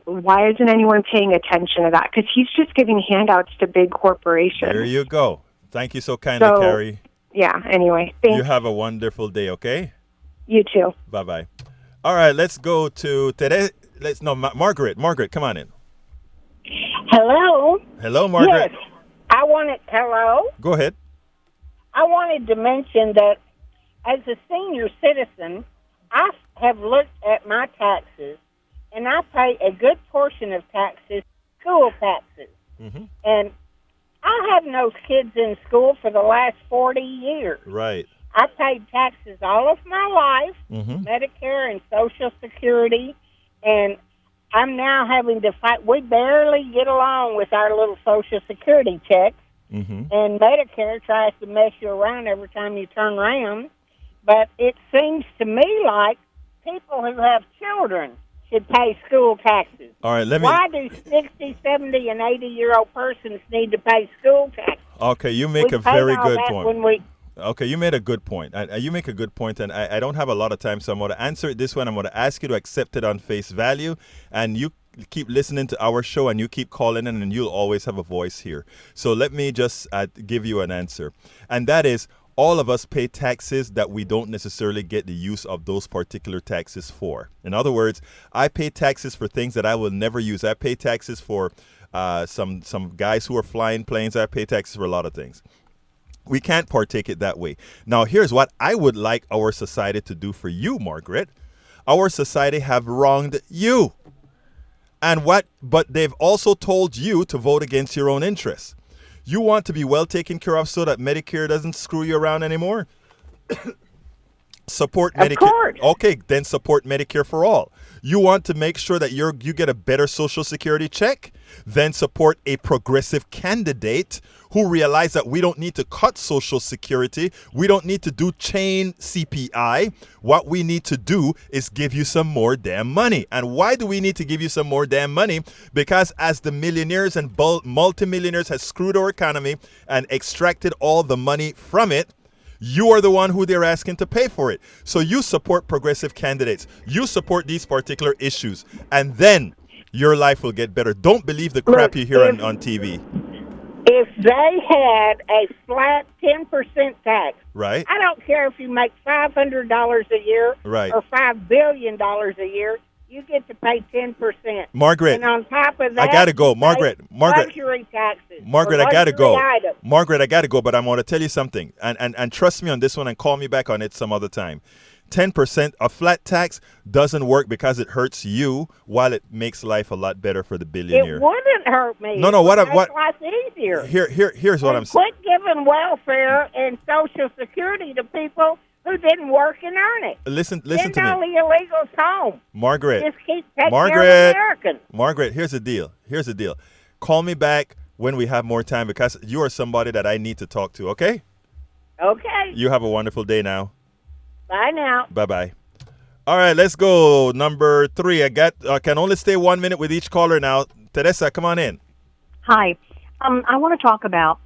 isn't anyone paying attention to that? Because he's just giving handouts to big corporations. There you go. Thank you so kindly, Carrie. Yeah, anyway, thanks. You have a wonderful day, okay? You too. Bye-bye. All right, let's go to Margaret. Margaret, come on in. Hello. Hello, Margaret. Yes. Hello. Go ahead. I wanted to mention that as a senior citizen, I have looked at my taxes, and I pay a good portion of taxes, school taxes. Mm-hmm. And I have no kids in school for the last 40 years. Right. I paid taxes all of my life, Mm-hmm. Medicare and Social Security, and I'm now having to fight. We barely get along with our little Social Security checks, Mm-hmm. and Medicare tries to mess you around every time you turn around. But it seems to me like people who have children should pay school taxes. All right, Why do 60, 70, and 80-year-old persons need to pay school taxes? Okay, you make We a pay very all good that point. when we Okay, you made a good point. You make a good point, and I don't have a lot of time, so I'm going to answer it this way. I'm going to ask you to accept it on face value, and you keep listening to our show, and you keep calling in, and you'll always have a voice here. So let me just give you an answer, and that is all of us pay taxes that we don't necessarily get the use of those particular taxes for. In other words, I pay taxes for things that I will never use. I pay taxes for some guys who are flying planes. I pay taxes for a lot of things. We can't partake it that way. Now, here's what I would like our society to do for you, Margaret. Our society have wronged you. But they've also told you to vote against your own interests. You want to be well taken care of so that Medicare doesn't screw you around anymore? Support Medicare. Of course. Okay, then support Medicare for all. You want to make sure that you get a better Social Security check? Then support a progressive candidate who realize that we don't need to cut Social Security. We don't need to do chain CPI. What we need to do is give you some more damn money. And why do we need to give you some more damn money? Because as the millionaires and multimillionaires has screwed our economy and extracted all the money from it, you are the one who they're asking to pay for it. So you support progressive candidates. You support these particular issues. And then your life will get better. Don't believe the crap you hear on TV. If they had a flat 10% tax, right? I don't care if you make $500 a year right. or $5 billion a year, you get to pay 10%. Margaret, and on top of that, I gotta go. Margaret, luxury taxes. Margaret, I gotta go. Items. Margaret, I gotta go. But I want to tell you something, and trust me on this one, and call me back on it some other time. 10% a flat tax doesn't work because it hurts you, while it makes life a lot better for the billionaire. It wouldn't hurt me. No. What? Life easier. Here's what I'm saying. Quit giving welfare and Social Security to people who didn't work and earn it. Listen to Send me. all the illegals home. Margaret. Just keep taking care of Americans. Margaret, here's the deal. Call me back when we have more time because you are somebody that I need to talk to, okay? Okay. You have a wonderful day now. Bye now. Bye-bye. All right, let's go. Number 3. I can only stay 1 minute with each caller now. Teresa, come on in. Hi. I want to talk about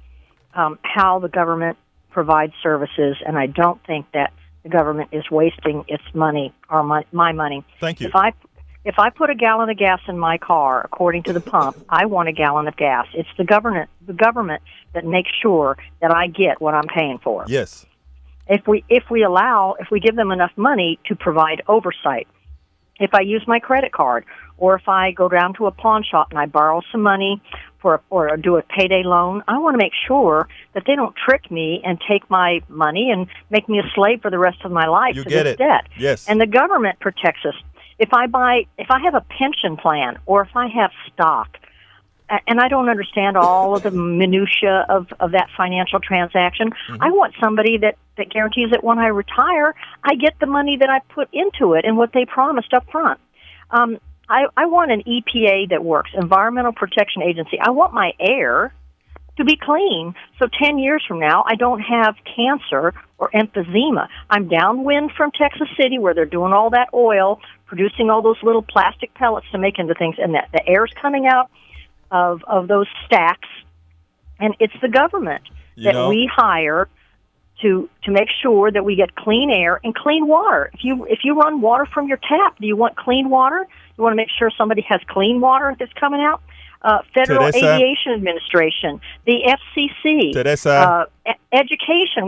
how the government provides services, and I don't think that the government is wasting its money or my money. Thank you. If I put a gallon of gas in my car, according to the pump, I want a gallon of gas. It's the government that makes sure that I get what I'm paying for. Yes. If we give them enough money to provide oversight. If I use my credit card, or if I go down to a pawn shop and I borrow some money or do a payday loan, I want to make sure that they don't trick me and take my money and make me a slave for the rest of my life to this debt. Yes. And the government protects us. If I have a pension plan or if I have stock, and I don't understand all of the minutia of that financial transaction, I want somebody that guarantees that when I retire, I get the money that I put into it and what they promised up front. I want an EPA that works, Environmental Protection Agency. I want my air to be clean, so 10 years from now, I don't have cancer or emphysema. I'm downwind from Texas City where they're doing all that oil, producing all those little plastic pellets to make into things, and the air's coming out of those stacks, and it's the government that we hire to make sure that we get clean air and clean water. If you run water from your tap, do you want clean water? You We want to make sure somebody has clean water that's coming out. Federal Teresa, Aviation Administration, the FCC, Teresa, education.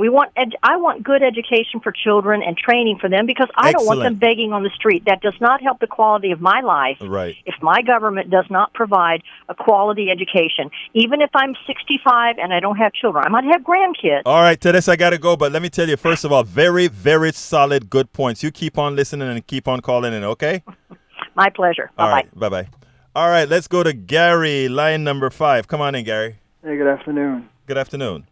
I want good education for children and training for them because I don't want them Excellent. begging on the street. That does not help the quality of my life. Right. If my government does not provide a quality education, even if I'm 65 and I don't have children, I might have grandkids. All right, Teresa, I got to go, but let me tell you, first of all, very, very solid, good points. You keep on listening and keep on calling in, okay? My pleasure. All Bye-bye. right, bye-bye. All right, let's go to Gary, line number 5. Come on in, Gary. Hey, good afternoon. Good afternoon.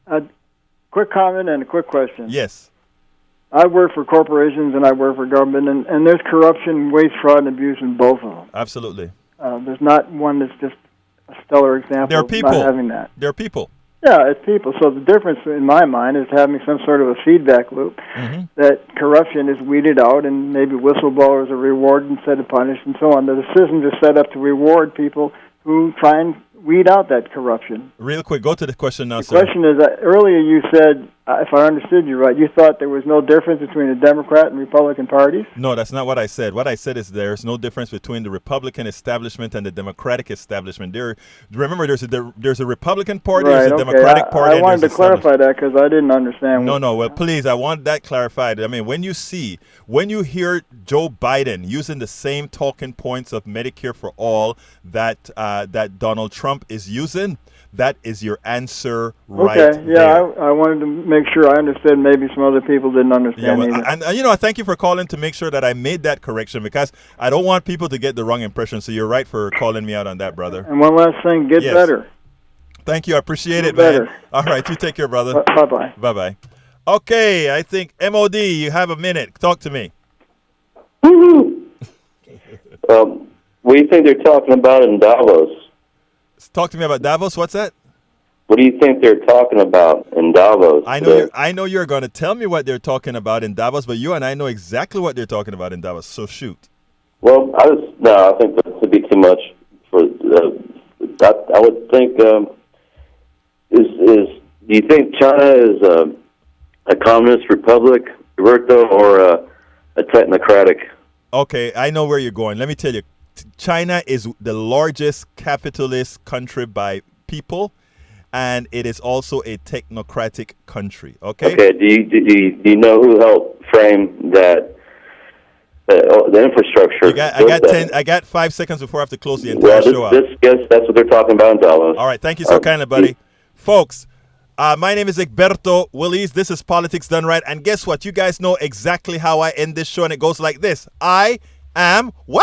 Quick comment and a quick question. Yes. I work for corporations and I work for government, and there's corruption, waste, fraud, and abuse in both of them. Absolutely. There's not one that's just a stellar example They're of people. not having that. They're people. Yeah, it's people. So the difference in my mind is having some sort of a feedback loop that corruption is weeded out and maybe whistleblowers are rewarded instead of punished and so on. The systems are set up to reward people who try and weed out that corruption. Real quick, go to the question now, The sir. question is, earlier you said, if I understood you right, you thought there was no difference between the Democrat and Republican parties? No, that's not what I said. What I said is there's no difference between the Republican establishment and the Democratic establishment. Remember, there's a Republican party, Right, there's a okay. Democratic party. I and wanted to there's clarify that because I didn't understand. No. Well, please, I want that clarified. I mean, when you hear Joe Biden using the same talking points of Medicare for all that Donald Trump is using, that is your answer right Okay, yeah, there. I wanted to make sure I understood. Maybe some other people didn't understand either. And I thank you for calling to make sure that I made that correction because I don't want people to get the wrong impression. So you're right for calling me out on that, brother. And one last thing, get Yes. better. Thank you. I appreciate it, Better. man. All right, you take care, brother. Bye-bye. Bye-bye. Okay, I think MOD, you have a minute. Talk to me. What do you think they're talking about in Davos? Talk to me about Davos. What's that? What do you think they're talking about in Davos? I know you're going to tell me what they're talking about in Davos, but you and I know exactly what they're talking about in Davos. So shoot. Well, I think that would be too much for. I would think. Do you think China is a communist republic, Roberto, or a technocratic? Okay, I know where you're going. Let me tell you, China is the largest capitalist country by people, and it is also a technocratic country. Okay. Okay. Do you know who helped frame that? The infrastructure. I got 5 seconds before I have to close the entire show out. Yes, that's what they're talking about in Davos. All right, thank you so kindly, buddy. Folks, my name is Egberto Willies. This is Politics Done Right. And guess what? You guys know exactly how I end this show, and it goes like this. I am what?